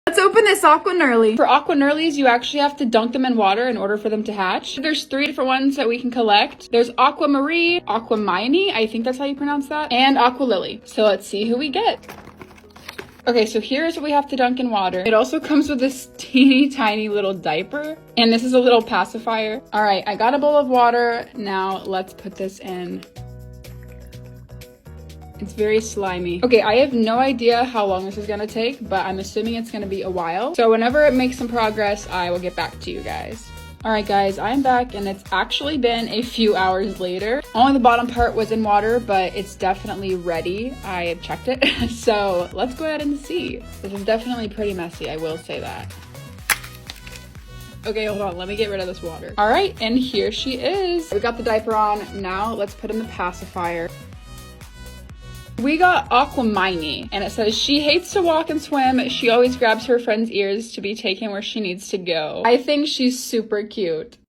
Let's open this Aquanerlie. For Aquanerlies, you actually have to dunk them in water in order for them to hatch. There's 3 different ones that we can collect. There's Aquamarine, Aquamine, I think that's how you pronounce that, and Aqualily. So let's see who we get. Okay, so here's what we have to dunk in water. It also comes with this teeny tiny little diaper, and this is a little pacifier. All right, I got a bowl of water. Now let's put this in. It's very slimy. Okay, I have no idea how long this is gonna take, but I'm assuming it's gonna be a while. So whenever it makes some progress, I will get back to you guys. All right, guys, I'm back, and it's actually been a few hours later. Only the bottom part was in water, but it's definitely ready. I checked it, so let's go ahead and see. This is definitely pretty messy, I will say that. Okay, hold on, let me get rid of this water. All right, and here she is. We got the diaper on. Now let's put in the pacifier. We got Aquamine, and it says she hates to walk and swim. She always grabs her friend's ears to be taken where she needs to go. I think she's super cute.